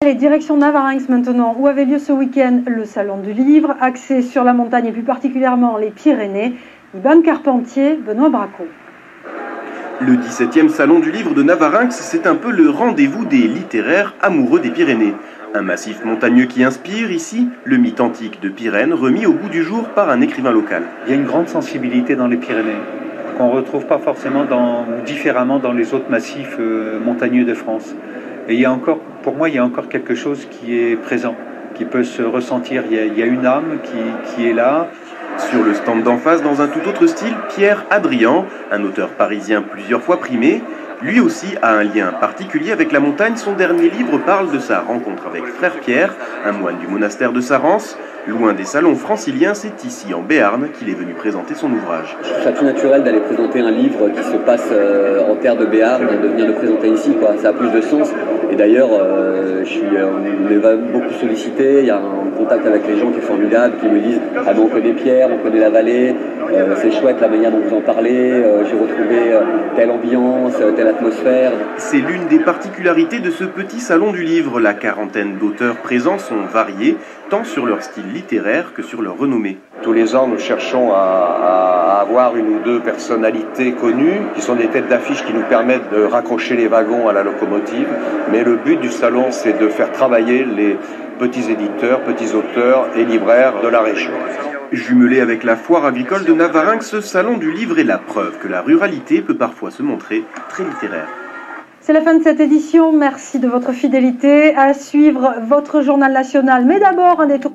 Les directions Navarinx maintenant, où avait lieu ce week-end le Salon du Livre, axé sur la montagne et plus particulièrement les Pyrénées. Iban Carpentier, Benoît Bracco. Le 17e Salon du Livre de Navarinx, c'est un peu le rendez-vous des littéraires amoureux des Pyrénées. Un massif montagneux qui inspire ici le mythe antique de Pyrène, remis au goût du jour par un écrivain local. Il y a une grande sensibilité dans les Pyrénées, qu'on ne retrouve pas forcément différemment dans les autres massifs montagneux de France. Et il y a encore, pour moi, il y a encore quelque chose qui est présent, qui peut se ressentir. Il y a une âme qui est là. Sur le stand d'en face, dans un tout autre style, Pierre Adrian, un auteur parisien plusieurs fois primé, lui aussi a un lien particulier avec la montagne. Son dernier livre parle de sa rencontre avec Frère Pierre, un moine du monastère de Sarrance. Loin des salons franciliens, c'est ici, en Béarn, qu'il est venu présenter son ouvrage. Je trouve ça tout naturel d'aller présenter un livre qui se passe en terre de Béarn, de venir le présenter ici, quoi. Ça a plus de sens. Et d'ailleurs, on est beaucoup sollicité, il y a un contact avec les gens qui est formidable, qui me disent « Ah mais on connaît Pierre, on connaît la vallée, c'est chouette la manière dont vous en parlez, j'ai retrouvé telle ambiance, telle atmosphère. » C'est l'une des particularités de ce petit salon du livre. La quarantaine d'auteurs présents sont variés, tant sur leur style littéraire que sur leur renommée. Tous les ans, nous cherchons à avoir une ou deux personnalités connues, qui sont des têtes d'affiche qui nous permettent de raccrocher les wagons à la locomotive. Mais le but du salon, c'est de faire travailler les petits éditeurs, petits auteurs et libraires de la région. Jumelé avec la foire agricole de Navarinx, ce salon du livre est la preuve que la ruralité peut parfois se montrer très littéraire. C'est la fin de cette édition. Merci de votre fidélité. À suivre votre journal national, mais d'abord un détour.